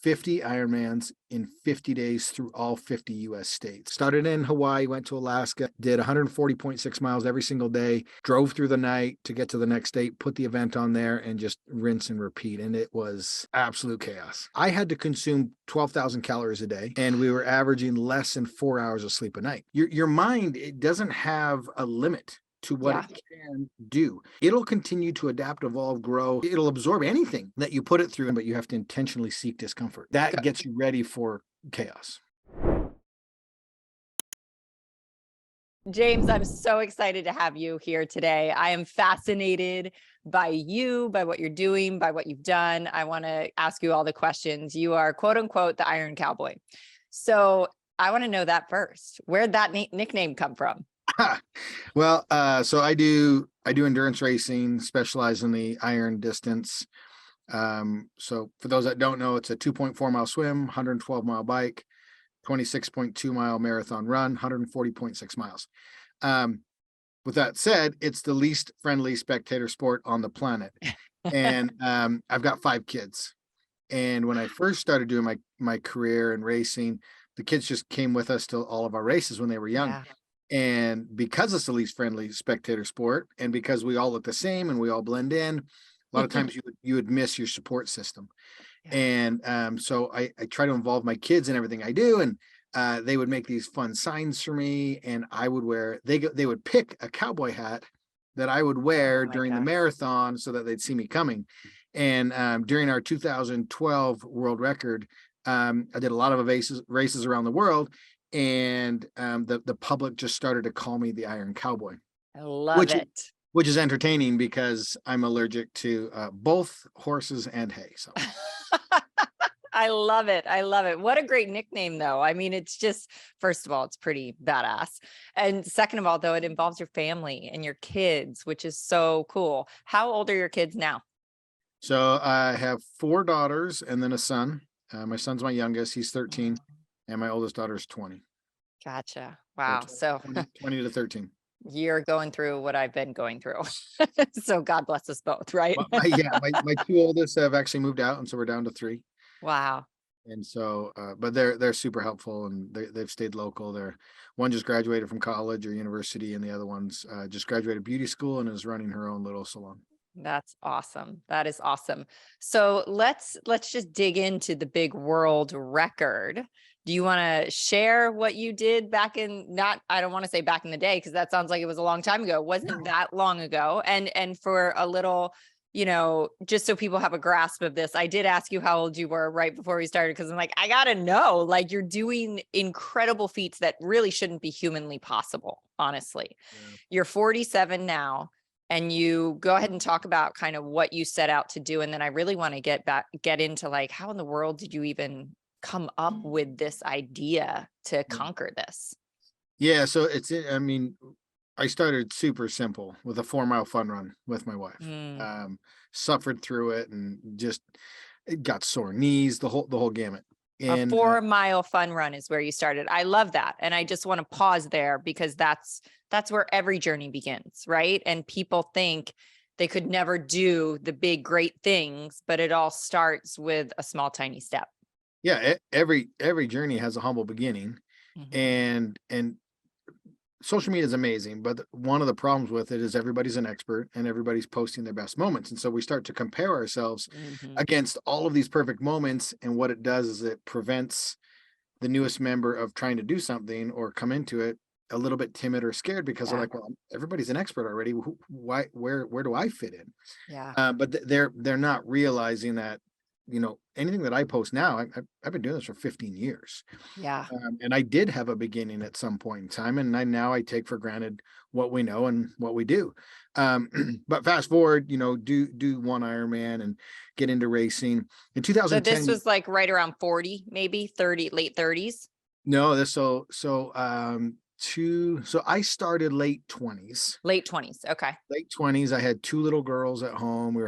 50 Ironmans in 50 days through all 50 US states. Started in Hawaii, went to Alaska, did 140.6 miles every single day, drove through the night to get to the next state, put the event on there, and just rinse and repeat. And it was absolute chaos. I had to consume 12,000 calories a day, and we were averaging less than 4 hours of sleep a night. Your mind, it doesn't have a limit to what it can do. It'll continue to adapt, evolve, grow. It'll absorb anything that you put it through, but you have to intentionally seek discomfort. That gets you ready for chaos. James, I'm so excited to have you here today. I am fascinated by you, by what you're doing, by what you've done. I want to ask you all the questions. You are quote unquote the Iron Cowboy. So I want to know that first. Where'd that nickname come from? Well, so I do endurance racing, specialize in the iron distance. So for those that don't know, it's a 2.4 mile swim, 112 mile bike, 26.2 mile marathon run, 140.6 miles. With that said, it's the least friendly spectator sport on the planet. And I've got 5 kids. And when I first started doing my career in racing, the kids just came with us to all of our races when they were young. Yeah. And because it's the least friendly spectator sport, and because we all look the same and we all blend in, a lot of times you would miss your support system. Yeah. And so I try to involve my kids in everything I do, and they would make these fun signs for me, and I would wear. They would pick a cowboy hat that I would wear during the marathon so that they'd see me coming. And during our 2012 world record, I did a lot of races around the world. And the public just started to call me the Iron Cowboy. I love it. Which is entertaining because I'm allergic to both horses and hay. So I love it. I love it. What a great nickname, though. I mean, it's just, first of all, it's pretty badass. And second of all, though, it involves your family and your kids, which is so cool. How old are your kids now? So I have 4 daughters and then a son. My son's my youngest. He's 13. And my oldest daughter is 20. Gotcha. Wow. So 20 to 13. You're going through what I've been going through. So God bless us both, right? Well, my 2 oldest have actually moved out, and so we're down to 3. Wow. And so, but they're super helpful, and they've stayed local. One just graduated from college or university, and the other one's just graduated beauty school and is running her own little salon. That's awesome. That is awesome. So let's just dig into the big world record. Do you want to share what you did back in, I don't want to say back in the day, because that sounds like it was a long time ago. It wasn't that long ago. And for a little, just so people have a grasp of this, I did ask you how old you were right before we started, because I'm like, I got to know, like, you're doing incredible feats that really shouldn't be humanly possible, honestly. Yeah. You're 47 now, and you go ahead and talk about kind of what you set out to do. And then I really want to get into like, how in the world did you even come up with this idea to conquer this? Yeah. So I started super simple with a 4-mile fun run with my wife. Suffered through it and just got sore knees, the whole gamut. And a 4-mile fun run is where you started. I love that. And I just want to pause there, because that's where every journey begins, right? And people think they could never do the big, great things, but it all starts with a small, tiny step. Yeah. Every journey has a humble beginning. Mm-hmm. And social media is amazing, but one of the problems with it is everybody's an expert and everybody's posting their best moments. And so we start to compare ourselves against all of these perfect moments. And what it does is it prevents the newest member of trying to do something or come into it a little bit timid or scared, because they're like, well, everybody's an expert already. Where do I fit in? Yeah. But they're not realizing that, anything that I post now, I've been doing this for 15 years. Yeah. And I did have a beginning at some point in time. And now I take for granted what we know and what we do. But fast forward, do one Ironman and get into racing in 2010. So this was like right around 40, maybe 30, late 30s. No, so I started late 20s. Late 20s. Okay. Late 20s. I had 2 little girls at home.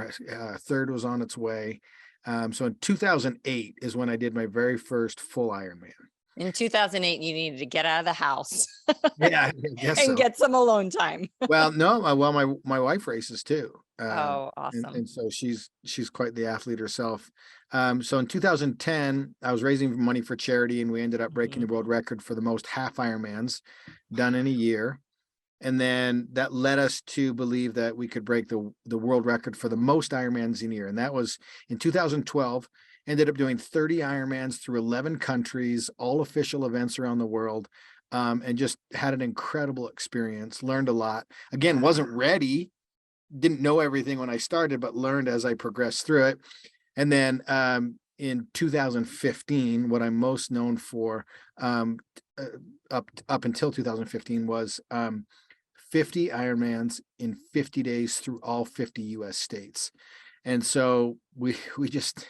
Third was on its way. So in 2008 is when I did my very first full Ironman. In 2008, you needed to get out of the house. Yeah, and get some alone time. Well, no, my wife races too. Oh, awesome. And so she's quite the athlete herself. So in 2010, I was raising money for charity, and we ended up breaking the Mhm. world record for the most half Ironmans done in a year. And then that led us to believe that we could break the world record for the most Ironmans in a year. And that was in 2012. Ended up doing 30 Ironmans through 11 countries, all official events around the world, and just had an incredible experience. Learned a lot. Again, Wow. wasn't ready, didn't know everything when I started, but learned as I progressed through it. And then in 2015, what I'm most known for, up until 2015, was 50 Ironmans in 50 days through all 50 US states. And so we just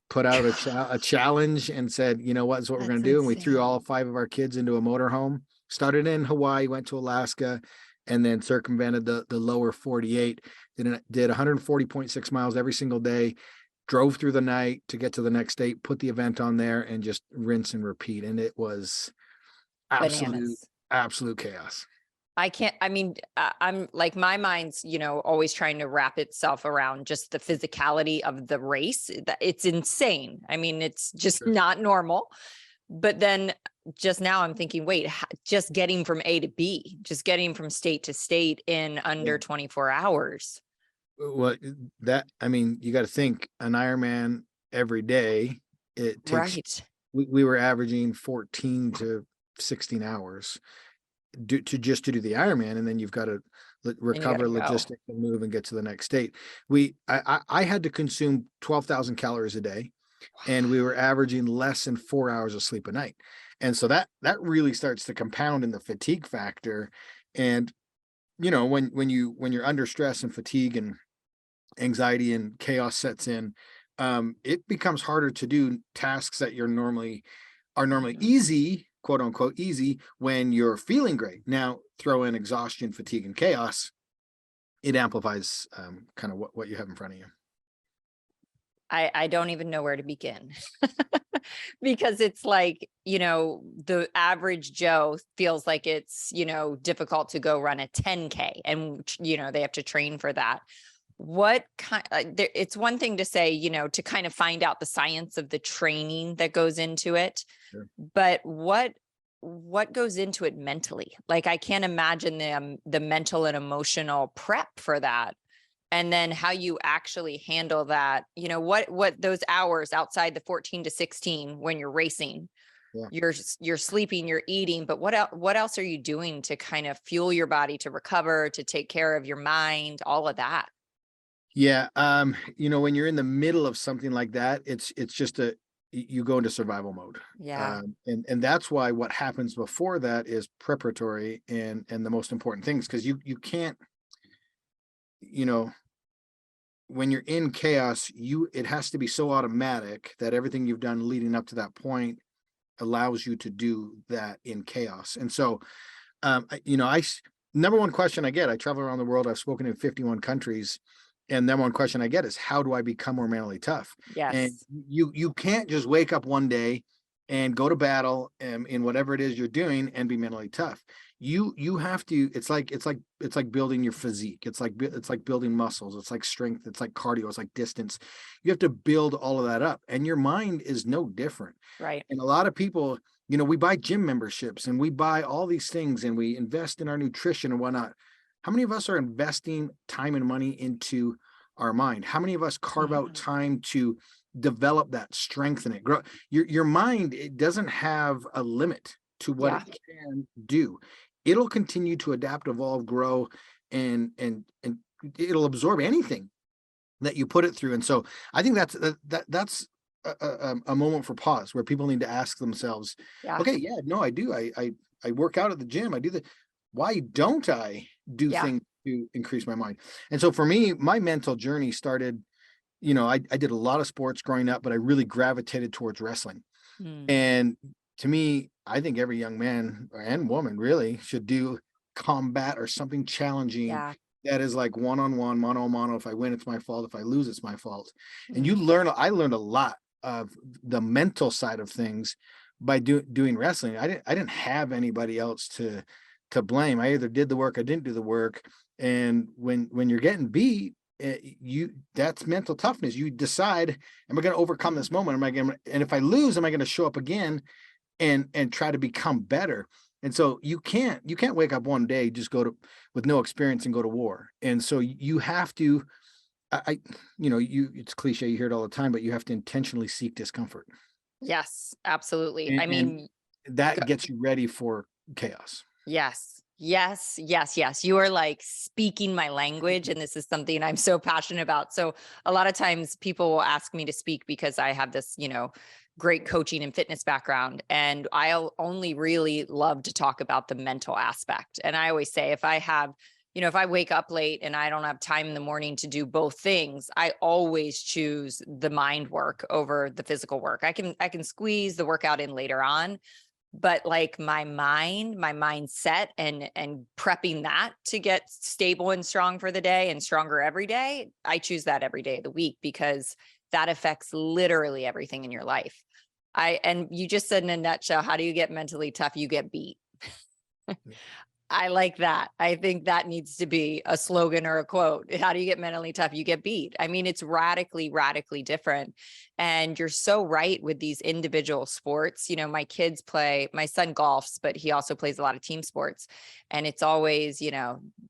put out a challenge and said, you know what is what we're going That's to do. And we threw insane. all 5 of our kids into a motorhome, started in Hawaii, went to Alaska, and then circumvented the lower 48, did 140.6 miles every single day, drove through the night to get to the next state, put the event on there, and just rinse and repeat. And it was absolute, Bananas. absolute chaos. I can't, I mean, I'm like, my mind's, always trying to wrap itself around just the physicality of the race. It's insane. I mean, it's just Sure. not normal. But then just now I'm thinking, wait, just getting from A to B, just getting from state to state in under Yeah. 24 hours. Well, I mean, you got to think an Ironman every day, it takes, Right. we were averaging 14 to 16 hours to do the Ironman, and then you've got to And you got to recover go. logistics and move and get to the next state. I had to consume 12,000 calories a day, and we were averaging less than 4 hours of sleep a night. And so that really starts to compound in the fatigue factor. And when you're under stress and fatigue and anxiety and chaos sets in, it becomes harder to do tasks that are normally Mhm. easy, quote unquote easy, when you're feeling great. Now throw in exhaustion, fatigue, and chaos, it amplifies kind of what you have in front of you. I don't even know where to begin because it's like, the average Joe feels like it's, difficult to go run a 10K and, they have to train for that. What kind, it's one thing to say, to kind of find out the science of the training that goes into it, Sure. but what goes into it mentally? Like, I can't imagine the mental and emotional prep for that. And then how you actually handle that, what those hours outside the 14 to 16 when you're racing, Yeah. you're sleeping, you're eating, but what else are you doing to kind of fuel your body to recover, to take care of your mind, all of that? Yeah. When you're in the middle of something like that, it's just you go into survival mode. Yeah. And that's why what happens before that is preparatory and the most important things, because you can't, you know, when you're in chaos, it has to be so automatic that everything you've done leading up to that point allows you to do that in chaos. And so, number one question I get, I travel around the world, I've spoken in 51 countries, and number one question I get is, how do I become more mentally tough? And Yes. you can't just wake up one day and go to battle in whatever it is you're doing and be mentally tough. You have to, it's like building your physique. It's like building muscles. It's like strength. It's like cardio. It's like distance. You have to build all of that up, and your mind is no different. Right. And a lot of people, we buy gym memberships and we buy all these things and we invest in our nutrition and whatnot. How many of us are investing time and money into our mind? How many of us carve out Mhm. time to develop that, strengthen it, grow your mind? It doesn't have a limit to what Yeah. it can do. It'll continue to adapt, evolve, grow, and it'll absorb anything that you put it through. And so I think that's a moment for pause where people need to ask themselves, Yeah. okay, yeah, no, I do. I work out at the gym. I do the, why don't I do Yeah. things to increase my mind? And so for me, my mental journey started, I did a lot of sports growing up, but I really gravitated towards wrestling. Mm. And to me, I think every young man and woman really should do combat or something challenging Yeah. that is like one-on-one, mano-a-mano. If I win, it's my fault. If I lose, it's my fault. And Mm. I learned a lot of the mental side of things by doing wrestling. I didn't have anybody else to blame. I either did the work, I didn't do the work. And when you're getting beat, that's mental toughness. You decide, am I going to overcome this moment? And if I lose, am I going to show up again and try to become better? And so you can't wake up one day, just with no experience and go to war. And so you have to, it's cliche, you hear it all the time, but you have to intentionally seek discomfort. Yes, absolutely. I And mean, that gets you ready for chaos. yes, yes, yes, yes. You are like speaking my language, and this is something I'm so passionate about. So a lot of times people will ask me to speak because I have this, great coaching and fitness background. And I'll only really love to talk about the mental aspect. And I always say, if I wake up late and I don't have time in the morning to do both things, I always choose the mind work over the physical work. I can squeeze the workout in later on, but like my mindset and prepping that to get stable and strong for the day and stronger every day, I choose that every day of the week, because that affects literally everything in your life. And you just said in a nutshell, how do you get mentally tough? You get beat. I like that. I think that needs to be a slogan or a quote. How do you get mentally tough? You get beat. I mean, it's radically, radically different. And you're so right with these individual sports. My son golfs, but he also plays a lot of team sports. And it's always,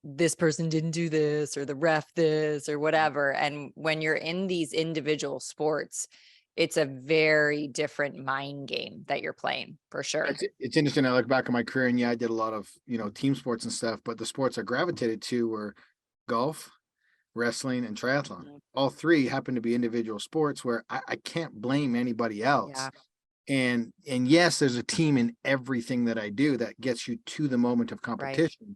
this person didn't do this, or the ref this, or whatever. And when you're in these individual sports, it's a very different mind game that you're playing, for sure. It's interesting. I look back on my career, and I did a lot of, team sports and stuff, but the sports I gravitated to were golf, wrestling, and triathlon. Mhm. All three happen to be individual sports where I can't blame anybody else. Yeah, And yes, there's a team in everything that I do that gets you to the moment of right. competition,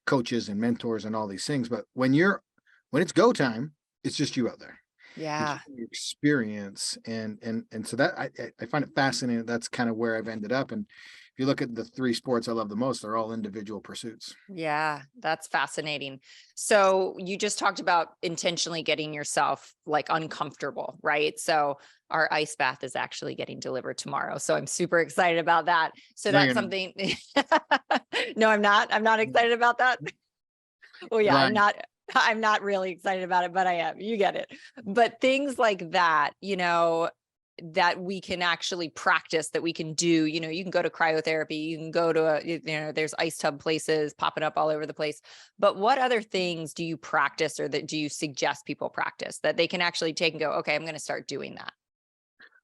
coaches and mentors and all these things. But when it's go time, it's just you out there. It's Yeah. just your experience. And so that I find it fascinating. That's kind of where I've ended up. And if you look at the three sports I love the most, they're all individual pursuits. Yeah, that's fascinating. So you just talked about intentionally getting yourself like uncomfortable, right? So our ice bath is actually getting delivered tomorrow. So I'm super excited about that. So No, that's you're not. something. No, I'm not. I'm not excited about that. Well, You're yeah, lying. I'm not really excited about it, but I am. You get it. But things like that, that we can actually practice, that we can do, you can go to cryotherapy, you can go to there's ice tub places popping up all over the place. But what other things do you practice, or that do you suggest people practice that they can actually take and go, okay, I'm going to start doing that?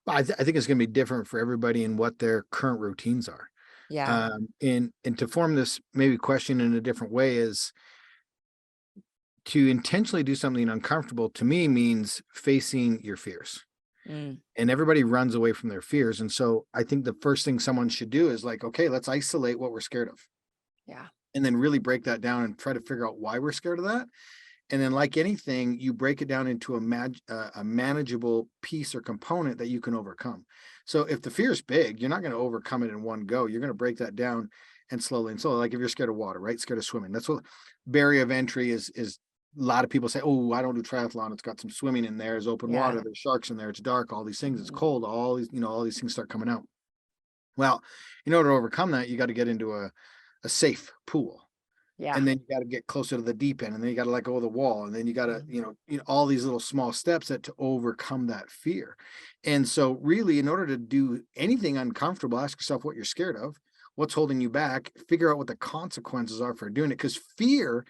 I think it's going to be different for everybody and what their current routines are. Yeah. And to form this maybe question in a different way is to intentionally do something uncomfortable, to me, means facing your fears. Mm, And everybody runs away from their fears. And so I think the first thing someone should do is like, okay, let's isolate what we're scared of, yeah. and then really break that down and try to figure out why we're scared of that. And then, like anything, you break it down into a manageable piece or component that you can overcome. So if the fear is big, you're not going to overcome it in one go. You're going to break that down and slowly. Like if you're scared of water, right? Scared of swimming. That's what barrier of entry is. A lot of people say, "Oh, I don't do triathlon. It's got some swimming in there. There's open Yeah. water. There's sharks in there. It's dark. All these things. It's Mhm. cold. All these things start coming out." Well, in order to overcome that, you got to get into a safe pool, Yeah. and then you got to get closer to the deep end, and then you got to let go of the wall, and then you got to Mhm. all these little small steps to overcome that fear. And so really, in order to do anything uncomfortable, ask yourself what you're scared of, what's holding you back, figure out what the consequences are for doing it, because fear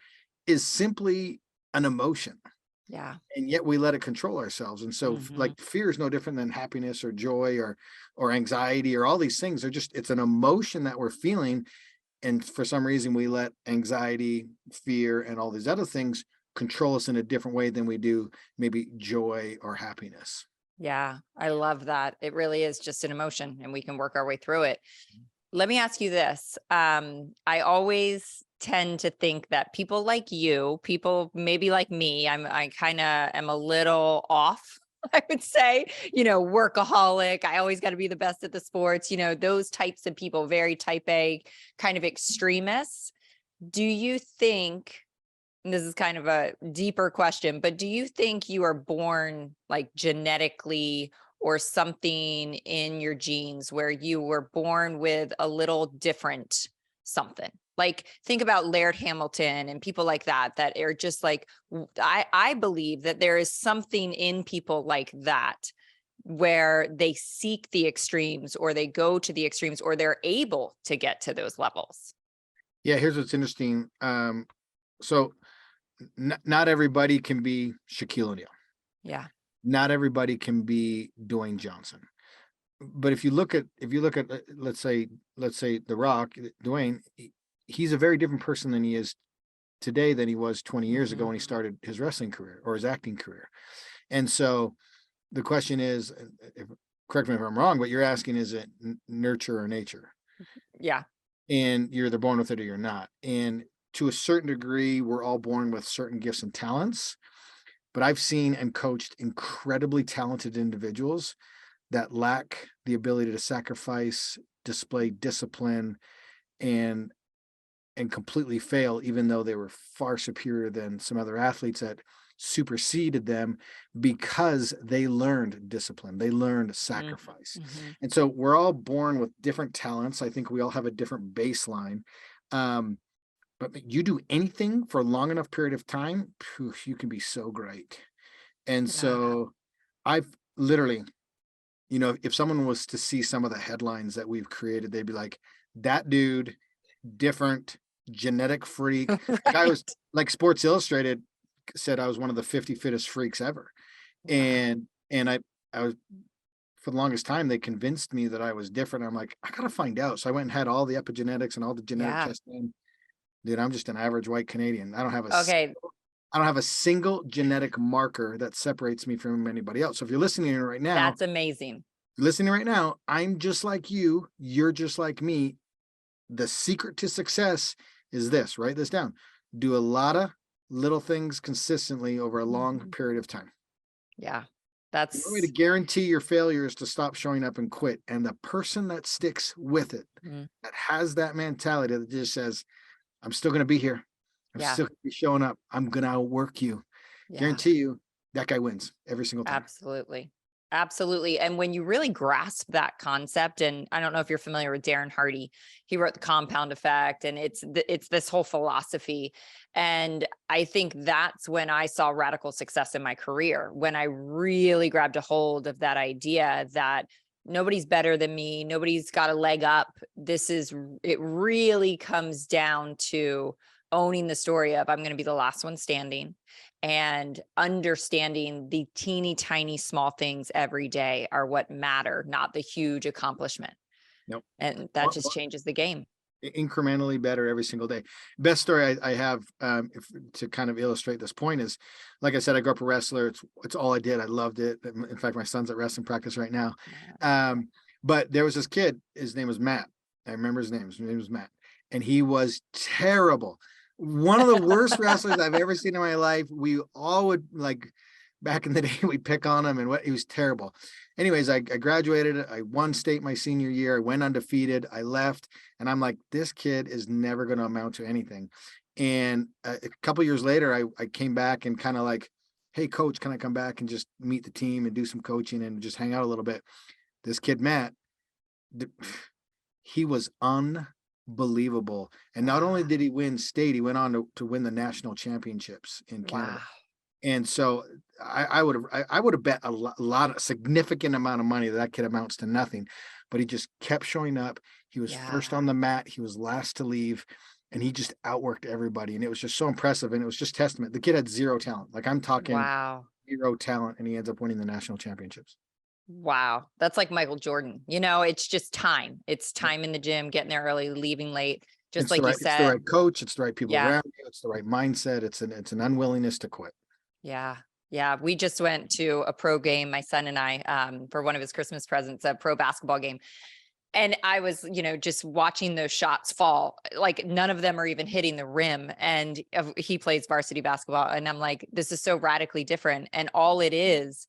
is simply an emotion, Yeah. and yet we let it control ourselves. And so Mhm. like fear is no different than happiness or joy or anxiety, or all these things are just, it's an emotion that we're feeling. And for some reason, we let anxiety, fear, and all these other things control us in a different way than we do maybe joy or happiness. Yeah. I love that. It really is just an emotion, and we can work our way through it. Let me ask you this. I always tend to think that people like you, people maybe like me, I kind of am a little off, I would say, workaholic. I always got to be the best at the sports, those types of people, very type A kind of extremists. Do you think, and this is kind of a deeper question, but do you think you are born like genetically, or something in your genes where you were born with a little different something? Like think about Laird Hamilton and people like that, that are just like, I believe that there is something in people like that where they seek the extremes or they go to the extremes or they're able to get to those levels. Yeah, here's what's interesting. So not everybody can be Shaquille O'Neal. Yeah. Not everybody can be Dwayne Johnson. But if you look at let's say The Rock, Dwayne, he's a very different person than he is today than he was 20 years ago when he started his wrestling career or his acting career. And so the question is, correct me if I'm wrong, but you're asking, is it nurture or nature? Yeah. And you're either born with it or you're not. And to a certain degree, we're all born with certain gifts and talents. But I've seen and coached incredibly talented individuals that lack the ability to sacrifice, display discipline, and completely fail, even though they were far superior than some other athletes that superseded them, because they learned discipline, they learned sacrifice. And so we're all born with different talents. I think we all have a different baseline. But you do anything for a long enough period of time, you can be so great. And so I've literally, if someone was to see some of the headlines that we've created, they'd be like, that dude, different, genetic freak. Like I was like, Sports Illustrated said I was one of the 50 fittest freaks ever. And I was, for the longest time, they convinced me that I was different. I'm like, I gotta find out. So I went and had all the epigenetics and all the genetic testing. Dude, I'm just an average white Canadian. I don't have a single genetic marker that separates me from anybody else. So if you're listening right now, that's amazing. I'm just like you. You're just like me. The secret to success is this. Write this down. Do a lot of little things consistently over a long period of time. Yeah. The only way to guarantee your failure is to stop showing up and quit. And the person that sticks with it, that has that mentality that just says, I'm still going to be here. I'm still going to be showing up. I'm going to outwork you. Guarantee you that guy wins every single time. Absolutely. Absolutely. And when you really grasp that concept, and I don't know if you're familiar with Darren Hardy, he wrote The Compound Effect, and it's this whole philosophy. And I think that's when I saw radical success in my career, when I really grabbed a hold of that idea that nobody's better than me. Nobody's got a leg up. It really comes down to owning the story of, I'm going to be the last one standing, and understanding the teeny tiny small things every day are what matter, not the huge accomplishment. Nope. And that just changes the game. Incrementally better every single day. Best story I have to kind of illustrate this point is, like I said, I grew up a wrestler. It's all I did. I loved it. In fact, my son's at wrestling practice right now. But there was this kid, his name was Matt. I remember his name was Matt. And he was terrible. One of the worst wrestlers I've ever seen in my life. We all would, like, back in the day, we'd pick on him, and he was terrible. Anyways, I graduated. I won state my senior year. I went undefeated. I left, and I'm like, this kid is never going to amount to anything. And a couple years later, I came back and kind of like, hey, coach, can I come back and just meet the team and do some coaching and just hang out a little bit? This kid, Matt, he was unbelievable. And not only did he win state, he went on to win the national championships in Canada. Wow. And so I would have bet a significant amount of money that kid amounts to nothing, but he just kept showing up. He was first on the mat. He was last to leave, and he just outworked everybody. And it was just so impressive. And it was just testament. The kid had zero talent. Like, I'm talking zero talent, and he ends up winning the national championships. Wow. That's like Michael Jordan. It's just time. It's time in the gym, getting there early, leaving late. Just like you said. It's the right coach. It's the right people around you. It's the right mindset. It's an unwillingness to quit. Yeah. Yeah. We just went to a pro game, my son and I, for one of his Christmas presents, a pro basketball game. And I was, just watching those shots fall, like none of them are even hitting the rim. And he plays varsity basketball. And I'm like, this is so radically different. And all it is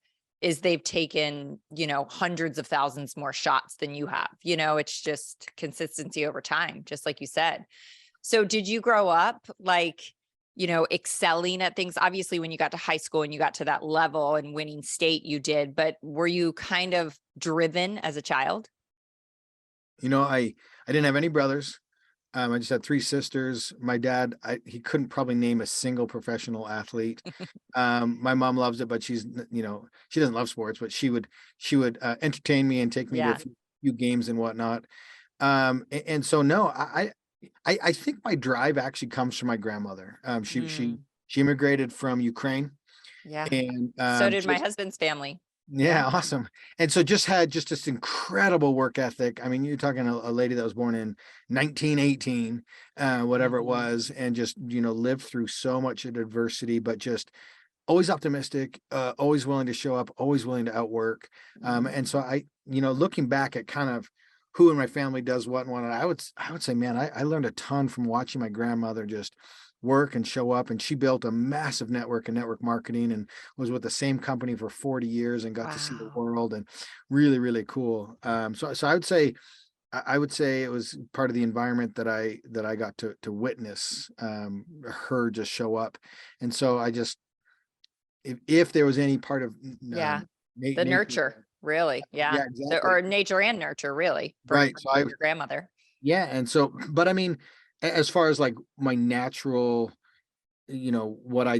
they've taken, hundreds of thousands more shots than you have. It's just consistency over time, just like you said. So did you grow up like, excelling at things? Obviously, when you got to high school and you got to that level and winning state, you did, but were you kind of driven as a child? I didn't have any brothers. I just had three sisters. My dad, he couldn't probably name a single professional athlete. My mom loves it, but she doesn't love sports, but she would entertain me and take me to a Yeah. few games and whatnot. And so no, I think my drive actually comes from my grandmother. Mm, She immigrated from Ukraine, yeah. and So did my just husband's family. Yeah. yeah, awesome. And so just had just this incredible work ethic. I mean, you're talking a lady that was born in 1918, whatever it Mhm. was, and just lived through so much adversity, but just always optimistic, always willing to show up, always willing to outwork. And so Mhm. looking back at kind of who in my family does what and what, I would say, man, I learned a ton from watching my grandmother just work and show up. And she built a massive network in network marketing and was with the same company for 40 years and got to see the Wow. world, and really, really cool. So I would say, I would say it was part of the environment that I got to witness, her just show up. And so I just, if there was any part of Yeah. The nature, nurture, really. Yeah. yeah, Or exactly. nature and nurture, really, Right. So from your grandmother. yeah. And so, but I mean, as far as like my natural, what I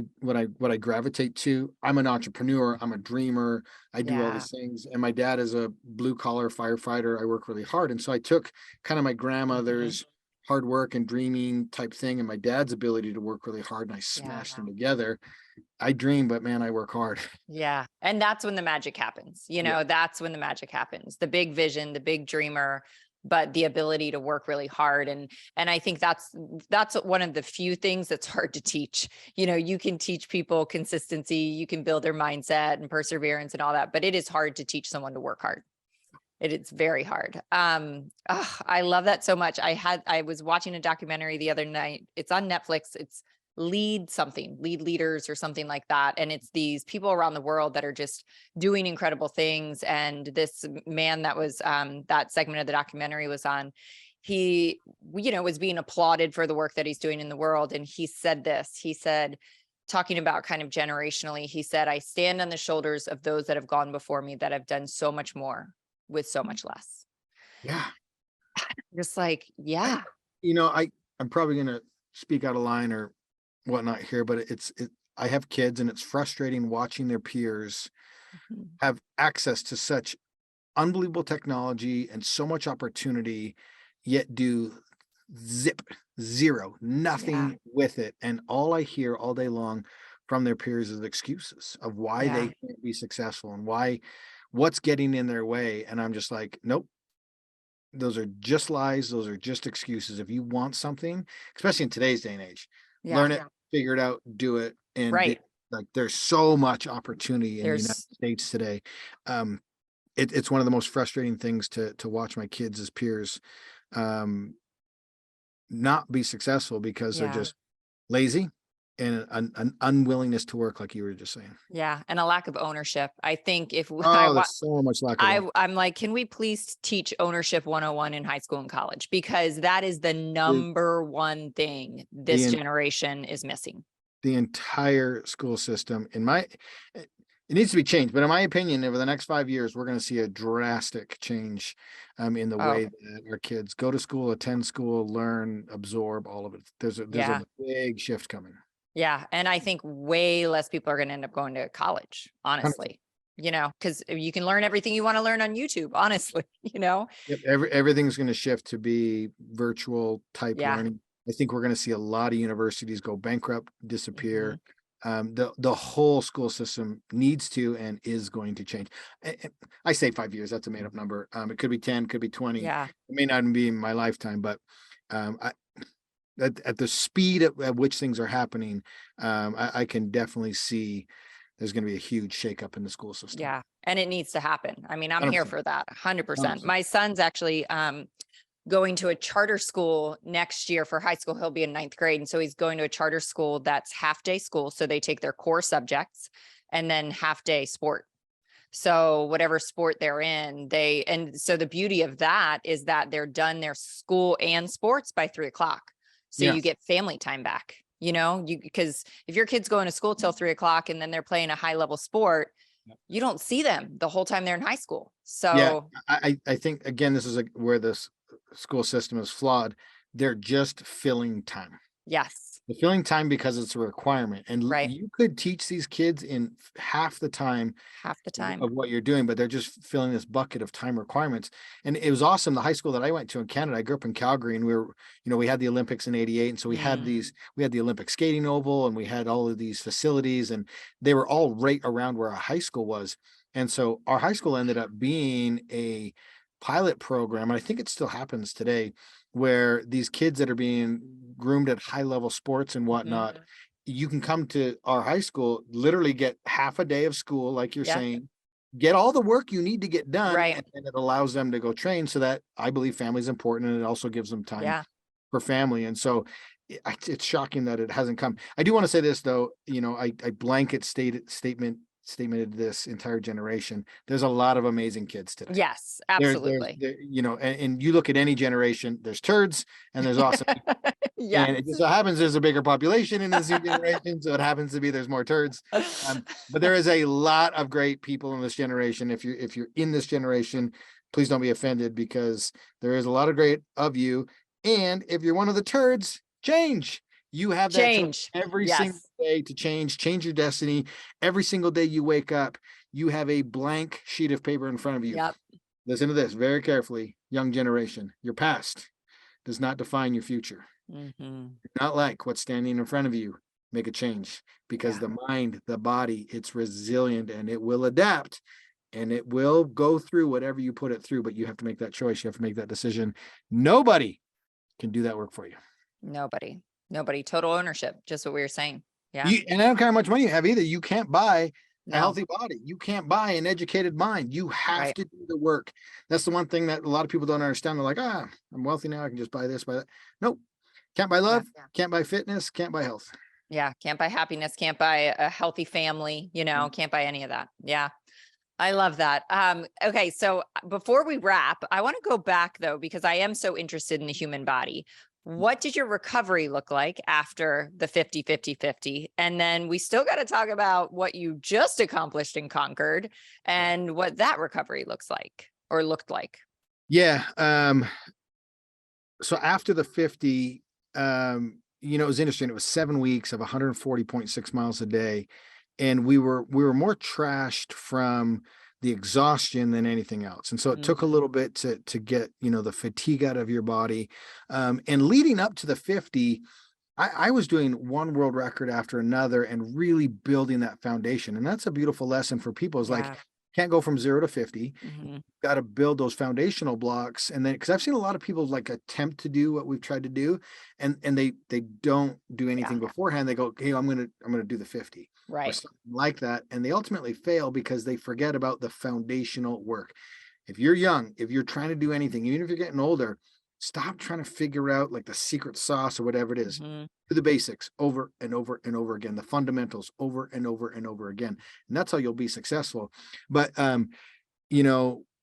gravitate to, I'm an entrepreneur, I'm a dreamer, I do all Yeah. these things. And my dad is a blue collar firefighter. I work really hard. And so I took kind of my Mhm. grandmother's hard work and dreaming type thing and my dad's ability to work really hard, and I Yeah. smashed them together. I dream, but man, I work hard. Yeah. And that's when the magic happens. Yeah. That's when the magic happens. The big vision, the big dreamer, but the ability to work really hard. And I think that's one of the few things that's hard to teach. You can teach people consistency, you can build their mindset and perseverance and all that, but it is hard to teach someone to work hard. It's very hard. I love that so much. I was watching a documentary the other night. It's on Netflix. It's lead leaders or something like that. And it's these people around the world that are just doing incredible things. And this man that was, that segment of the documentary was on, he, was being applauded for the work that he's doing in the world. And he said this, he said, talking about kind of generationally, he said, I stand on the shoulders of those that have gone before me that have done so much more with so much less. Yeah. Just like, I, yeah. I'm probably going to speak out of line or whatnot here, but I have kids, and it's frustrating watching their peers Mhm. have access to such unbelievable technology and so much opportunity, yet do zip zero, Yeah. nothing with it. And all I hear all day long from their peers is excuses of why they Yeah. can't be successful and what's getting in their way. And I'm just like, nope, those are just lies. Those are just excuses. If you want something, especially in today's day and age, learn Yeah. it, figure it out, do it. Right. Like there's so much opportunity in the United There's, States today. Um, it's one of the most frustrating things to watch my kids as peers um, not be successful because they're yeah. just lazy and an unwillingness to work, like you were just saying. Yeah. And a lack of ownership. I think if Oh, there's so much lack of ownership. I'm like, can we please teach ownership 101 in high school and college? Because that is the The, number one thing this the generation is missing. the entire school system it needs to be changed, but in my opinion, over the next 5 years we're going to see a drastic change in the Oh, way that our kids go to school, attend school, learn, absorb all of it. There's a yeah. big shift coming. Yeah. And I think way less people are going to end up going to college, honestly, because you can learn everything you want to learn on YouTube, honestly, Yep, everything's going to shift to be virtual type Yeah. learning. I think we're going to see a lot of universities go bankrupt, Mhm. disappear. The whole school system needs to and is going to change. I say 5 years, that's a made up number. It could be 10, could be 20. Yeah. It may not be in my lifetime, but I, at the speed at which things are happening, I can definitely see there's going to be a huge shakeup in the school system. Yeah. And it needs to happen. I mean, I'm here 100%. for that 100%. 100%. My son's actually going to a charter school next year for high school. He'll be in ninth grade. And so he's going to a charter school that's half day school. So they take their core subjects and then half day sport. So whatever sport they're in, and so the beauty of that is that they're done their school and sports by 3:00. So Yeah. you get family time back, because if your kid's going to school till 3:00 and then they're playing a high level sport, you don't see them the whole time they're in high school. Yeah, So I think again, this is where this school system is flawed. they're just filling time. Yes. They're filling time because it's a requirement. And Right. you could teach these kids in half the time Half the time. of what you're doing, but they're just filling this bucket of time requirements. And it was awesome. The high school that I went to in Canada, I grew up in Calgary, and we had the Olympics in '88. And so we had the Olympic skating oval, and we had all of these facilities, and they were all right around where our high school was. And so our high school ended up being a pilot program. And I think it still happens today, where these kids that are being groomed at high level sports and whatnot, you can come to our high school, literally get half a day of school, like you're saying, get all the work you need to get done, Right. and it allows them to go train. So that, I believe, family is important, and it also gives them time for family. And so it's shocking that it hasn't come. I do want to say this though, I blanket statemented this entire generation. There's a lot of amazing kids today. Yes, absolutely. And you look at any generation, there's turds and there's awesome. Yeah. And it just so happens there's a bigger population in this generation, so it happens to be there's more turds. But there is a lot of great people in this generation. If you're in this generation, please don't be offended, because there is a lot of great of you. And if you're one of the turds, change. You have that Change every single day to change your destiny. Every single day you wake up, you have a blank sheet of paper in front of you. Yep. Listen to this very carefully, young generation. Your past does not define your future. Not like what's standing in front of you. Make a change, because the mind, the body, it's resilient, and it will adapt, and it will go through whatever you put it through. But you have to make that choice. You have to make that decision. Nobody can do that work for you. Nobody. Total ownership. Just what we were saying. Yeah. And I don't care how much money you have either. You can't buy a healthy body. You can't buy an educated mind. You have to do the work. That's the one thing that a lot of people don't understand. They're like, I'm wealthy now, I can just buy this, buy that. Nope. Can't buy love. Can't buy fitness. Can't buy health. Yeah. Can't buy happiness. Can't buy a healthy family. Can't buy any of that. Yeah. I love that. Okay. So before we wrap, I want to go back though, because I am so interested in the human body. What did your recovery look like after the 50-50-50? And then we still got to talk about what you just accomplished and conquered, and what that recovery looks like or looked like. Yeah. So after the 50, it was interesting. It was 7 weeks of 140.6 miles a day. And we were more trashed from the exhaustion than anything else. And so it took a little bit to get, the fatigue out of your body. And leading up to the 50, I was doing one world record after another and really building that foundation. And that's a beautiful lesson for people, is like, can't go from 0 to 50. Got to build those foundational blocks. And then, because I've seen a lot of people like attempt to do what we've tried to do, and they don't do anything beforehand. They go, hey, I'm gonna do the 50, or something like that, and they ultimately fail because they forget about the foundational work. If you're young, if you're trying to do anything, even if you're getting older, stop trying to figure out like the secret sauce or whatever it is. Do the basics over and over and over again, the fundamentals over and over and over again. And that's how you'll be successful. But,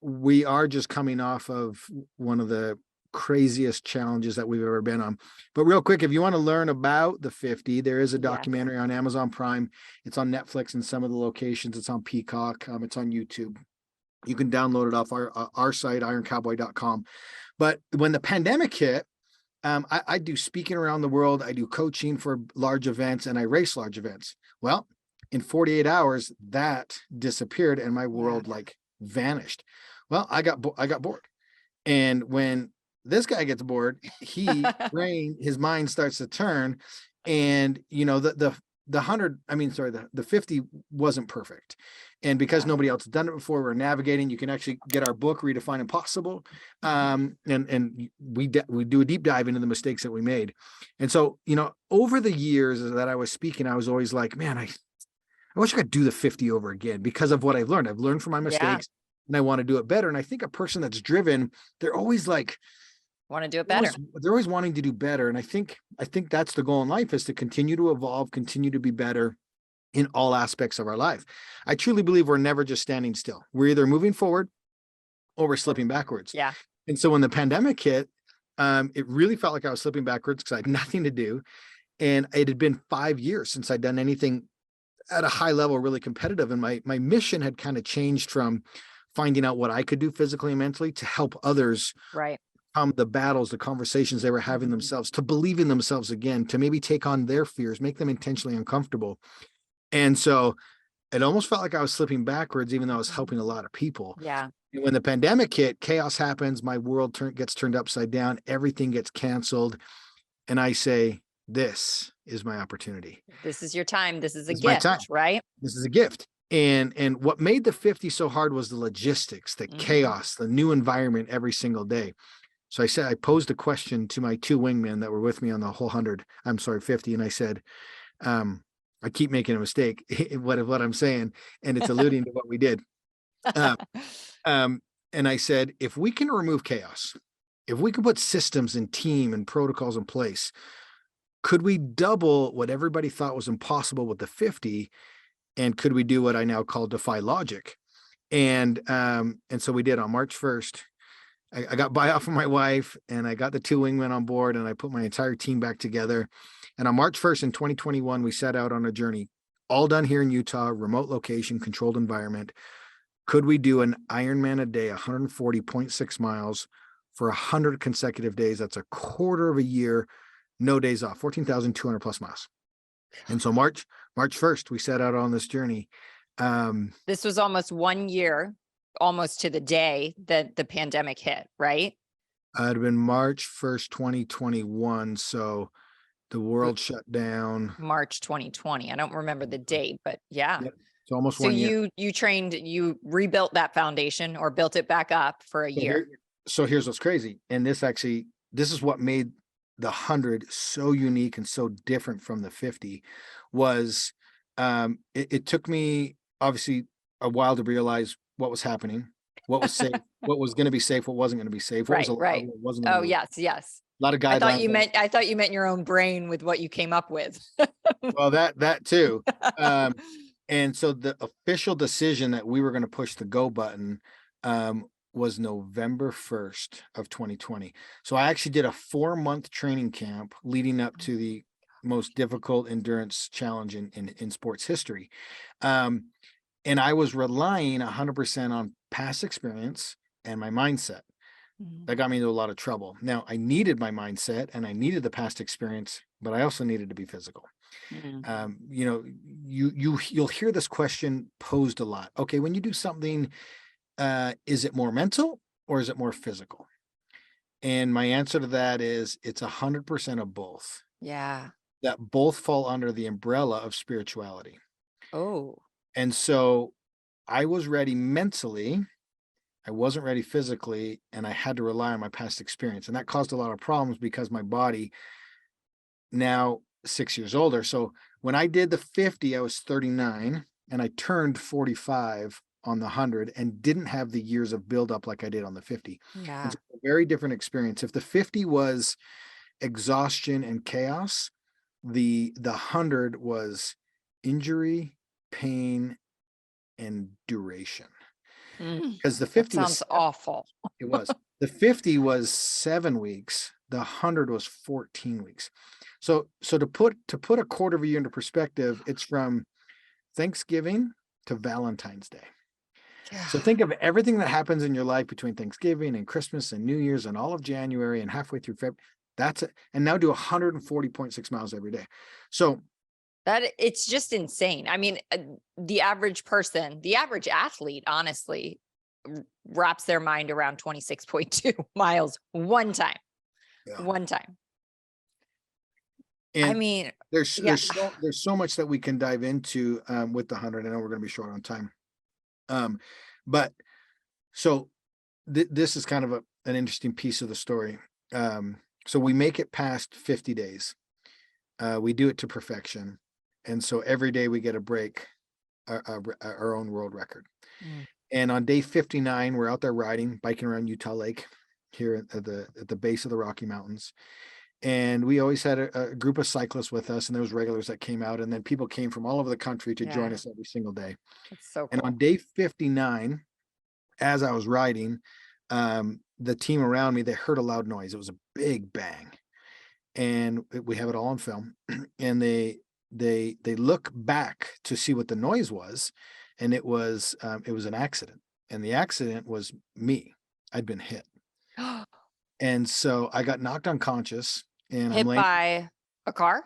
we are just coming off of one of the craziest challenges that we've ever been on. But real quick, if you want to learn about the 50, there is a documentary on Amazon Prime. It's on Netflix in some of the locations. It's on Peacock. It's on YouTube. You can download it off our site, ironcowboy.com. But when the pandemic hit, I do speaking around the world. I do coaching for large events, and I race large events. Well, in 48 hours, that disappeared, and my world vanished. Well, I got bored. And when this guy gets bored, his mind starts to turn, and the 50 wasn't perfect. And because nobody else had done it before, we're navigating. You can actually get our book, Redefine Impossible. And we do a deep dive into the mistakes that we made. And so, over the years that I was speaking, I was always like, man, I wish I could do the 50 over again, because of what I've learned. I've learned from my mistakes, and I want to do it better. And I think a person that's driven, they're always like, want to do it better. They're always wanting to do better. And I think that's the goal in life, is to continue to evolve, continue to be better in all aspects of our life. I truly believe we're never just standing still. We're either moving forward or we're slipping backwards. Yeah. And so when the pandemic hit, it really felt like I was slipping backwards, because I had nothing to do. And it had been 5 years since I'd done anything at a high level, really competitive. And my mission had kind of changed from finding out what I could do physically and mentally to help others the battles, the conversations they were having themselves, to believe in themselves again, to maybe take on their fears, make them intentionally uncomfortable. And so it almost felt like I was slipping backwards, even though I was helping a lot of people. Yeah. And when the pandemic hit, chaos happens. My world gets turned upside down. Everything gets canceled. And I say, this is my opportunity. This is your time. This is a It's my time. gift, right? This is a gift. And what made the 50 so hard was the logistics, the chaos, the new environment every single day. So I posed a question to my 2 wingmen that were with me on the whole 50. And I said, I keep making a mistake what I'm saying, and it's alluding to what we did. And I said, if we can remove chaos, if we can put systems and team and protocols in place, could we double what everybody thought was impossible with the 50? And could we do what I now call defy logic? And so we did. On March 1st. I got buy-off from my wife, and I got the 2 wingmen on board, and I put my entire team back together. And on March 1st in 2021, we set out on a journey, all done here in Utah, remote location, controlled environment. Could we do an Ironman a day, 140.6 miles for 100 consecutive days? That's a quarter of a year, no days off, 14,200 plus miles. And so March 1st, we set out on this journey. This was almost 1 year, almost to the day that the pandemic hit, right? It'd been March 1st, 2021. So the world shut down. March 2020. I don't remember the date, but yeah. Yep. It's almost So 1 year. you rebuilt that foundation or built it back up for a year. So here's what's crazy. And this is what made the 100 so unique and so different from the 50 was, it took me obviously a while to realize what was happening, what was safe, what was going to be safe, what wasn't going to be safe, what was allowed, Right. what wasn't. Oh, yes. A lot of guidelines. I thought you meant your own brain with what you came up with. Well, that too. And so the official decision that we were going to push the go button was November 1st of 2020. So I actually did a 4-month training camp leading up to the most difficult endurance challenge in sports history. And I was relying 100% on past experience and my mindset. That got me into a lot of trouble. Now, I needed my mindset and I needed the past experience, but I also needed to be physical. You'll hear this question posed a lot. Okay, when you do something, is it more mental or is it more physical? And my answer to that is it's 100% of both. Yeah. That both fall under the umbrella of spirituality. Oh. And so I was ready mentally. I wasn't ready physically, and I had to rely on my past experience. And that caused a lot of problems because my body, now 6 years older. So when I did the 50, I was 39 and I turned 45 on the 100 and didn't have the years of buildup like I did on the 50. Yeah. It's a very different experience. If the 50 was exhaustion and chaos, the 100 was injury, pain, and duration. Because the 50 sounds awful. It was. The 50 was 7 weeks. The 100 was 14 weeks. So to put a quarter of a year into perspective, it's from Thanksgiving to Valentine's Day. Yeah. So think of everything that happens in your life between Thanksgiving and Christmas and New Year's and all of January and halfway through February. That's it. And now do 140.6 miles every day. So that it's just insane. I mean, the average person, the average athlete, honestly, wraps their mind around 26.2 miles one time. Yeah. One time. And I mean, there's so much that we can dive into with the 100. I know we're going to be short on time. But so this is kind of an interesting piece of the story. So we make it past 50 days. We do it to perfection. And so every day we get a break, our own world record. And on day 59, we're out there riding, biking around Utah Lake here at the base of the Rocky Mountains. And we always had a group of cyclists with us, and there was regulars that came out, and then people came from all over the country to join us every single day. That's so cool. And on day 59, as I was riding, the team around me, they heard a loud noise. It was a big bang. And we have it all on film. And they look back to see what the noise was, and it was an accident. And the accident was me. I'd been hit. And so I got knocked unconscious and I'm Hit laying, by a car?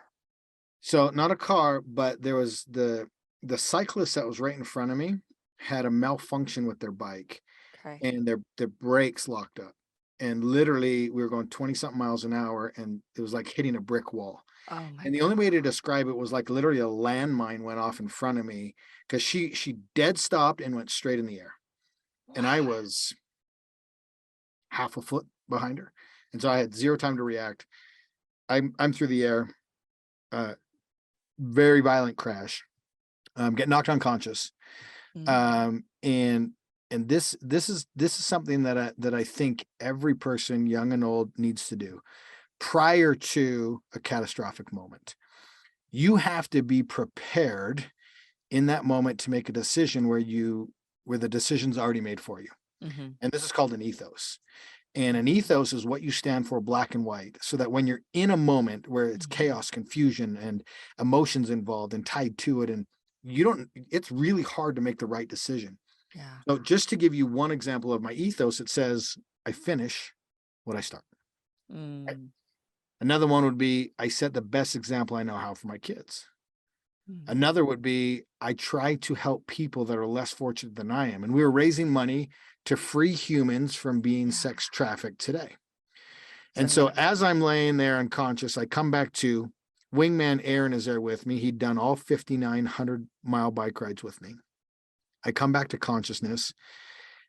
so not a car, but there was the cyclist that was right in front of me had a malfunction with their bike Okay. and their brakes locked up. And literally we were going 20 something miles an hour and it was like hitting a brick wall. Oh my And the God. only way to describe it was like literally a landmine went off in front of me because she dead stopped and went straight in the air. And I was half a foot behind her. And so I had zero time to react. I'm through the air, uh, very violent crash, get knocked unconscious. Mm, And this is something that I think every person, young and old, needs to do prior to a catastrophic moment. You have to be prepared in that moment to make a decision where the decision's already made for you. mhm. And this is called an ethos. And an ethos is what you stand for, black and white, so that when you're in a moment where it's Mhm. chaos, confusion, and emotions involved and tied to it, and it's really hard to make the right decision. Yeah. So just to give you one example of my ethos, it says, I finish what I start. Right? Mm, Another one would be, I set the best example I know how for my kids. mhm. Another would be, I try to help people that are less fortunate than I am. And we were raising money to free humans from being Yeah. sex trafficked today. It's And so amazing. as I'm laying there unconscious, I come back to wingman Aaron is there with me. He'd done all 5,900-mile bike rides with me. I come back to consciousness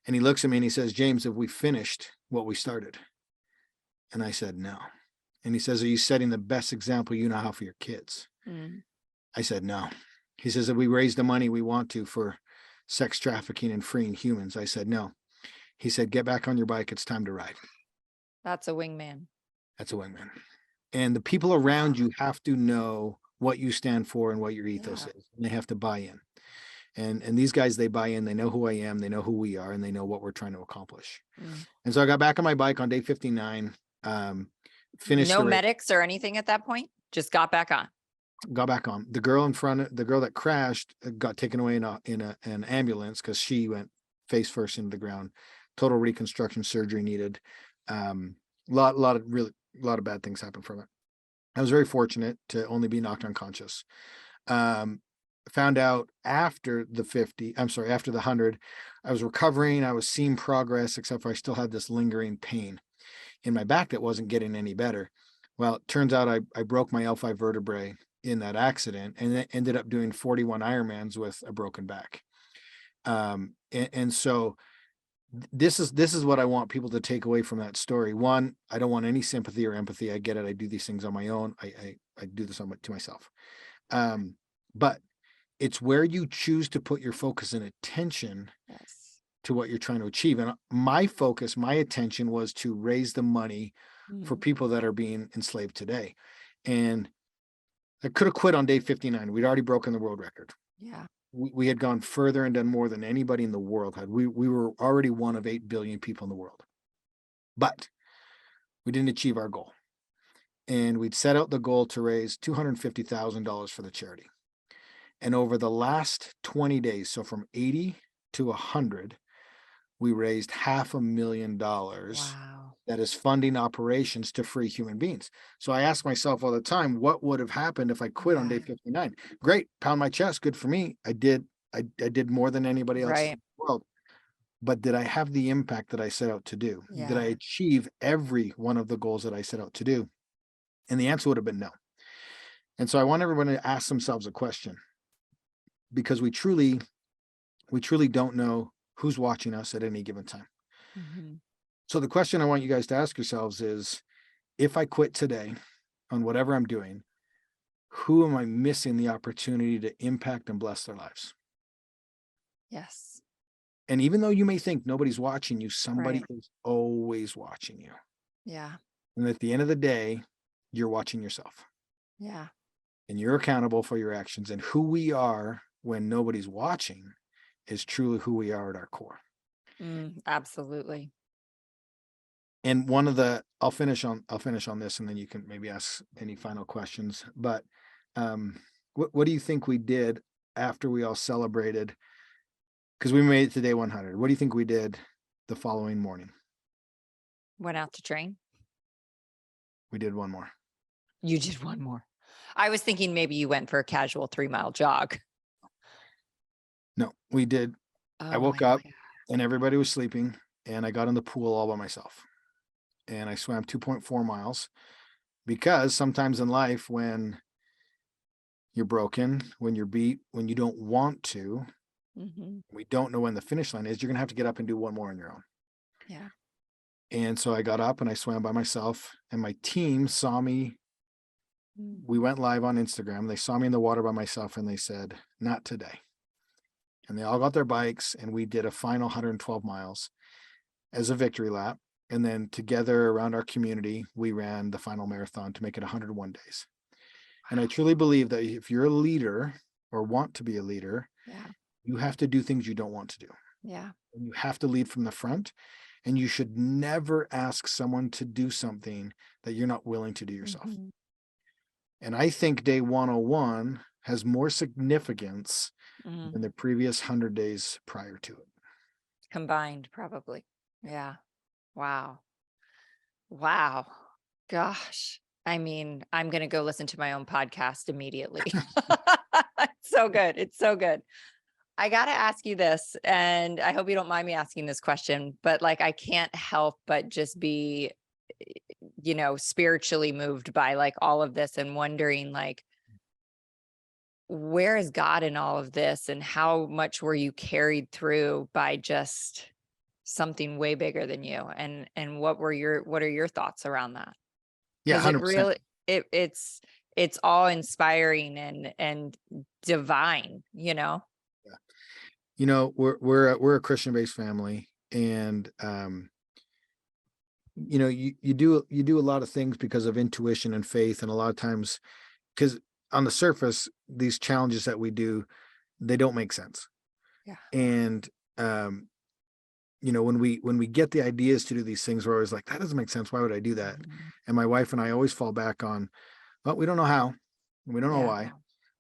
and he looks at me and he says, James, have we finished what we started? And I said, no. And he says, are you setting the best example you know how for your kids? Mm, I said, no. He says, have we raised the money we want to for sex trafficking and freeing humans? I said, no. He said, get back on your bike. It's time to ride. that's a wingman. That's a wingman. And the people around you have to know what you stand for and what your ethos Yeah. is. And they have to buy in. And these guys, they buy in, they know who I am, they know who we are, and they know what we're trying to accomplish. Mm. And so I got back on my bike on day 59, finished No the race, medics or anything at that point? Just got back on. got back on. The girl that crashed got taken away an ambulance because she went face first into the ground. Total reconstruction surgery needed. Lot of bad things happened from it. I was very fortunate to only be knocked unconscious. Um, Found out after after the 100, I was recovering. I was seeing progress, except for I still had this lingering pain in my back that wasn't getting any better. Well, it turns out I broke my L5 vertebrae in that accident and then ended up doing 41 Ironmans with a broken back. And so this is what I want people to take away from that story. One, I don't want any sympathy or empathy. I get it. I do these things on my own. I do this to myself. But it's where you choose to put your focus and attention Yes. to what you're trying to achieve. And my focus, my attention was to raise the money for Mm, people that are being enslaved today. And I could have quit on day 59. We'd already broken the world record. yeah. We had gone further and done more than anybody in the world had. We were already one of 8 billion people in the world, but we didn't achieve our goal. And we'd set out the goal to raise $250,000 for the charity. And over the last 20 days, so from 80 to 100, we raised $500,000 Wow. that is funding operations to free human beings. So I ask myself all the time, what would have happened if I quit on Yeah. day 59? Great, pound my chest, good for me. I did more than anybody else in Right. the world. But did I have the impact that I set out to do? Did I Yeah. achieve every one of the goals that I set out to do? And the answer would have been no. And so I want everyone to ask themselves a question, because we truly don't know who's watching us at any given time. Mhm. So the question I want you guys to ask yourselves is, if I quit today on whatever I'm doing, who am I missing the opportunity to impact and bless their lives? Yes. And even though you may think nobody's watching you, somebody Right. is always watching you. Yeah. And at the end of the day, you're watching yourself Yeah. and you're accountable for your actions. And who we are when nobody's watching is truly who we are at our core. Absolutely. And I'll finish on this and then you can maybe ask any final questions. But what do you think we did after we all celebrated? Because we made it to day 100. What do you think we did the following morning? Went out to train. We did one more. You did one more. I was thinking maybe you went for a casual 3-mile jog. No, we did. I Oh woke my up God. and everybody was sleeping, and I got in the pool all by myself, and I swam 2.4 miles, because sometimes in life, when you're broken, when you're beat, when you don't want to, Mhm. we don't know when the finish line is, you're gonna have to get up and do one more on your own. Yeah. And so I got up and I swam by myself, and my team saw me. Mm. We went live on Instagram. They saw me in the water by myself and they said, "Not today." And they all got their bikes and we did a final 112 miles as a victory lap. And then together around our community, we ran the final marathon to make it 101 days. And I truly believe that if you're a leader or want to be a leader, Yeah. you have to do things you don't want to do. Yeah. And you have to lead from the front. And you should never ask someone to do something that you're not willing to do yourself. Mhm. And I think day 101 has more significance Mm. than the previous 100 days prior to it. Combined, probably. Yeah. Wow. Wow. Gosh. I mean, I'm going to go listen to my own podcast immediately. It's so good. It's so good. I got to ask you this, and I hope you don't mind me asking this question, but like, I can't help but just be, spiritually moved by like all of this and wondering, like, where is God in all of this? And how much were you carried through by just something way bigger than you? And what are your thoughts around that? Yeah, Because it 100%. really, it's all inspiring and divine, you know? Yeah. You know, we're a Christian-based family, and you do a lot of things because of intuition and faith, and a lot of times, because on the surface, these challenges that we do, they don't make sense. Yeah. And when we get the ideas to do these things, we're always like, that doesn't make sense. Why would I do that? Mhm. And my wife and I always fall back on, well, we don't know how, we don't know Yeah. why,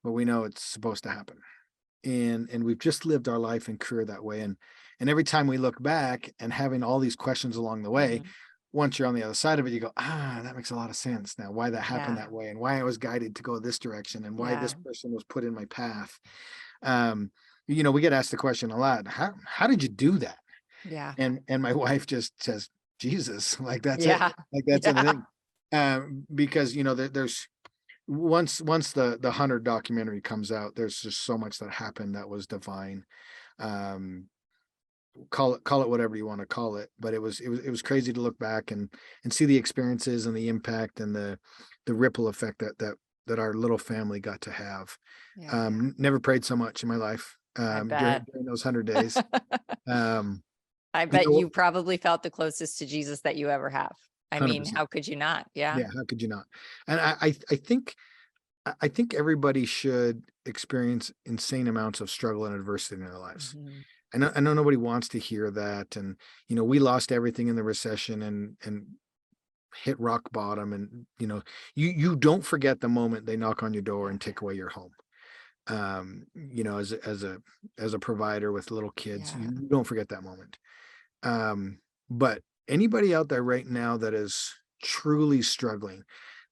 but we know it's supposed to happen. And we've just lived our life and career that way. And every time we look back and having all these questions along the way, Mhm. once you're on the other side of it, you go, that makes a lot of sense now, why that happened Yeah. that way, and why I was guided to go this direction, and why Yeah. this person was put in my path. Um, we get asked the question a lot, how did you do that? Yeah. And my wife just says, Jesus, like that's it, Yeah. like that's Yeah. everything. Because there's once the 100 documentary comes out, there's just so much that happened that was divine. um call it whatever you want to call it, but it was crazy to look back and see the experiences and the impact and the ripple effect that our little family got to have. Yeah. Never prayed so much in my life I during, bet. during those 100 days. um I you bet know you probably felt the closest to Jesus that you ever have. I mean, 100%. how could you not? Yeah. Yeah, how could you not? And I think everybody should experience insane amounts of struggle and adversity in their lives. Mhm. I know nobody wants to hear that. And we lost everything in the recession and hit rock bottom. And you don't forget the moment they knock on your door Yeah. and take away your home. As a provider with little kids, Yeah. you don't forget that moment. But anybody out there right now that is truly struggling,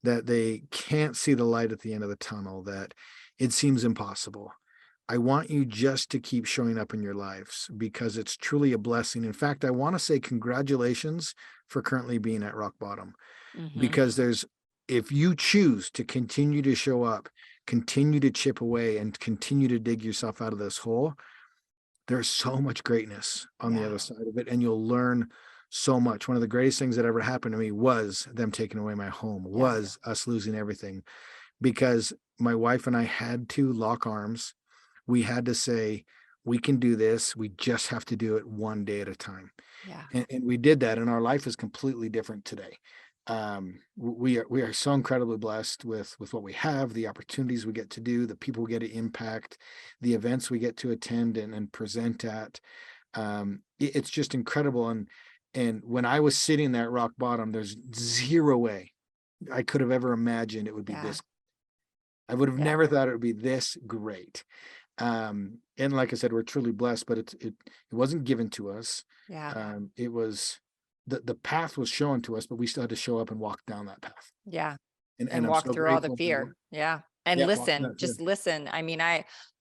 that they can't see the light at the end of the tunnel, that it seems impossible, I want you just to keep showing up in your lives, because it's truly a blessing. In fact, I want to say congratulations for currently being at rock bottom, Mhm. because if you choose to continue to show up, continue to chip away, and continue to dig yourself out of this hole, there's so much greatness on the Yeah. other side of it, and you'll learn so much. One of the greatest things that ever happened to me was them taking away my home, Yeah. was us losing everything, because my wife and I had to lock arms. We had to say, we can do this. We just have to do it one day at a time. Yeah. And we did that, and our life is completely different today. We are so incredibly blessed with what we have, the opportunities we get to do, the people we get to impact, the events we get to attend and present at. It's just incredible. And when I was sitting there at rock bottom, there's zero way I could have ever imagined it would be Yeah. this. I would have Yeah. never thought it would be this great. And like I said, we're truly blessed, but it wasn't given to us. Yeah. It was the path was shown to us, but we still had to show up and walk down that path. Yeah. And And I'm walk so through all the grateful. fear. Yeah. And Walk through listen, that fear. just listen. I mean,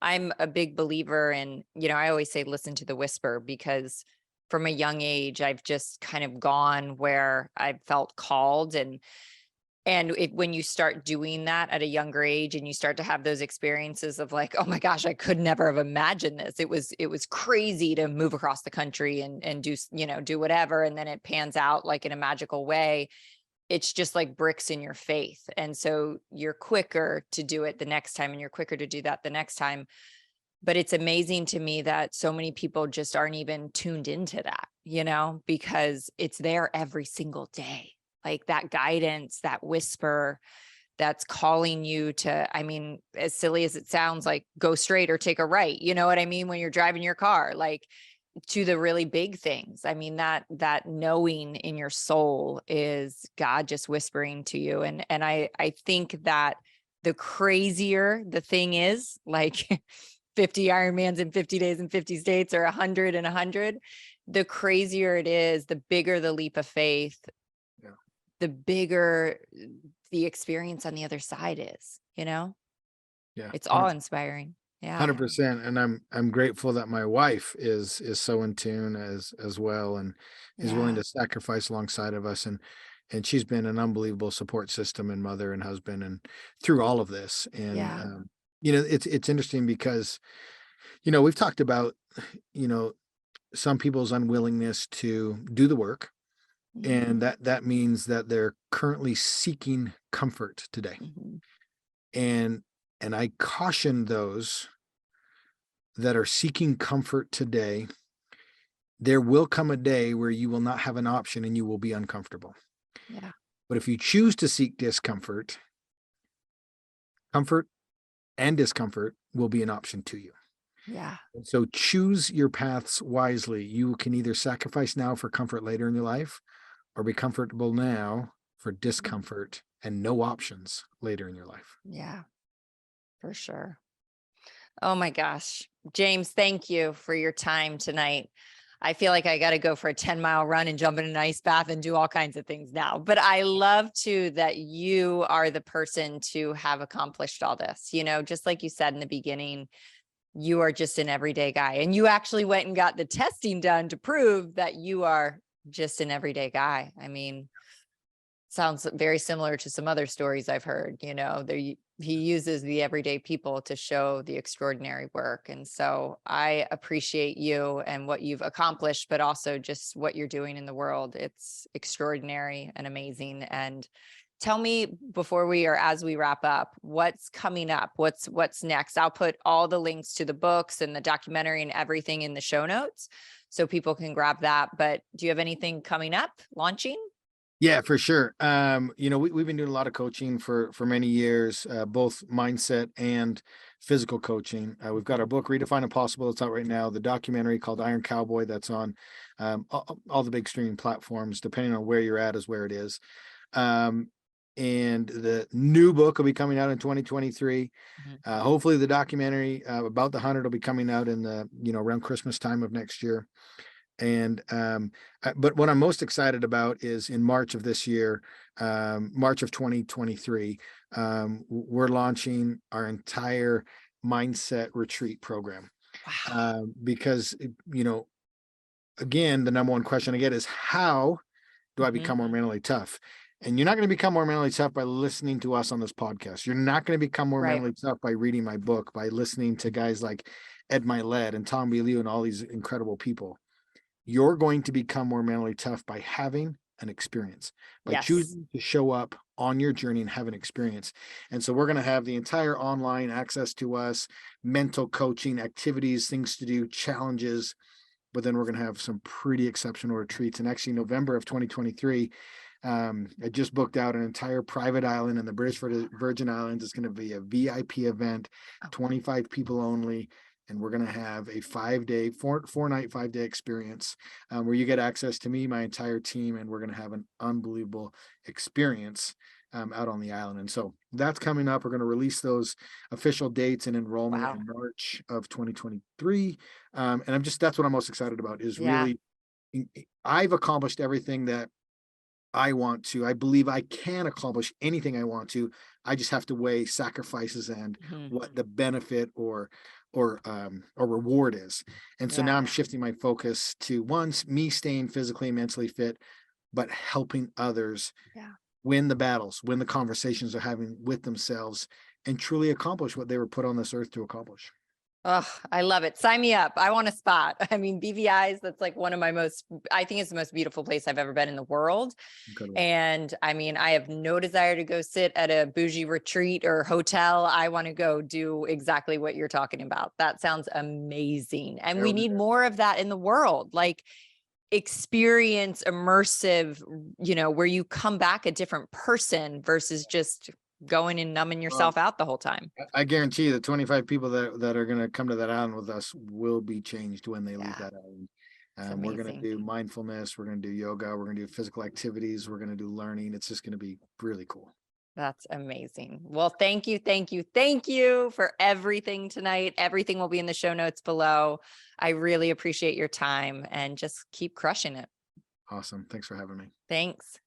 I'm a big believer in, I always say, listen to the whisper, because from a young age, I've just kind of gone where I felt called. And when you start doing that at a younger age and you start to have those experiences of like, oh my gosh, I could never have imagined this. It was crazy to move across the country and do, do whatever. And then it pans out like in a magical way. It's just like bricks in your faith. And so you're quicker to do it the next time, and you're quicker to do that the next time. But it's amazing to me that so many people just aren't even tuned into that, because it's there every single day. Like that guidance, that whisper that's calling you to, I mean, as silly as it sounds, like go straight or take a right. You know what I mean? When you're driving your car, like to the really big things. I mean, that knowing in your soul is God just whispering to you. And I think that the crazier the thing is, like 50 Ironmans in 50 days in 50 states, or 100 in 100, the crazier it is, the bigger the leap of faith, the bigger the experience on the other side is, Yeah. it's awe inspiring. Yeah. 100%. And I'm grateful that my wife is so in tune as well, and is willing to sacrifice alongside of us. And she's been an unbelievable support system and mother and husband and through all of this. And it's interesting because, we've talked about, some people's unwillingness to do the work. And that means that they're currently seeking comfort today. And I caution those that are seeking comfort today. There will come a day where you will not have an option and you will be uncomfortable. Yeah. But if you choose to seek discomfort, comfort and discomfort will be an option to you. Yeah. So choose your paths wisely. You can either sacrifice now for comfort later in your life, or be comfortable now for discomfort and no options later in your life. Yeah, for sure. Oh my gosh. James, thank you for your time tonight. I feel like I got to go for a 10-mile run and jump in an ice bath and do all kinds of things now. But I love too that you are the person to have accomplished all this. Just like you said in the beginning, you are just an everyday guy, and you actually went and got the testing done to prove that you are just an everyday guy. I mean, sounds very similar to some other stories I've heard. He uses the everyday people to show the extraordinary work. And so I appreciate you and what you've accomplished, but also just what you're doing in the world. It's extraordinary and amazing. And tell me before as we wrap up, what's coming up? What's next? I'll put all the links to the books and the documentary and everything in the show notes so people can grab that. But do you have anything coming up, launching? Yeah, for sure. We've been doing a lot of coaching for many years, both mindset and physical coaching. We've got our book, Redefine Impossible. It's out right now. The documentary called Iron Cowboy, that's on all the big streaming platforms, depending on where you're at is where it is. And the new book will be coming out in 2023. Hopefully the documentary about the 100 will be coming out in the, around Christmas time of next year. And but what I'm most excited about is in March of this year, March of 2023, we're launching our entire mindset retreat program. Wow. Because again, the number one question I get is, how do I become more mentally tough? And you're not going to become more mentally tough by listening to us on this podcast. You're not going to become more mentally tough by reading my book, by listening to guys like Ed Milet and Tom Bilyeu and all these incredible people. You're going to become more mentally tough by having an experience, by choosing to show up on your journey and have an experience. And so we're going to have the entire online access to us, mental coaching, activities, things to do, challenges, but then we're going to have some pretty exceptional retreats. And actually November of 2023, I just booked out an entire private island in the British Virgin Islands. It's going to be a VIP event, 25 people only. And we're going to have a 5-day, 4-night, 5-day experience where you get access to me, my entire team, and we're going to have an unbelievable experience out on the island. And so that's coming up. We're going to release those official dates and enrollment in March of 2023. And that's what I'm most excited about is really I've accomplished everything that I want to. I believe I can accomplish anything I want to. I just have to weigh sacrifices and Mhm. what the benefit or reward is. And so now Yeah. I'm shifting my focus to once me staying physically and mentally fit, but helping others Yeah. win the battles, win the conversations they're having with themselves, and truly accomplish what they were put on this earth to accomplish. Oh, I love it. Sign me up. I want a spot. I mean, BVI's, that's like one of my most, I think it's the most beautiful place I've ever been in the world. Incredible. And I mean, I have no desire to go sit at a bougie retreat or hotel. I want to go do exactly what you're talking about. That sounds amazing. And we need more of that in the world. Like, experience immersive, where you come back a different person versus just going and numbing Well, yourself out the whole time. I guarantee you the 25 people that are going to come to that island with us will be changed when they leave Yeah, that island. it's We're going to amazing. do mindfulness. We're going to do yoga. We're going to do physical activities. We're going to do learning. It's just going to be really cool. That's amazing. Well, thank you, thank you, thank you for everything tonight. Everything will be in the show notes below. I really appreciate your time and just keep crushing it. Awesome. Thanks for having me. Thanks.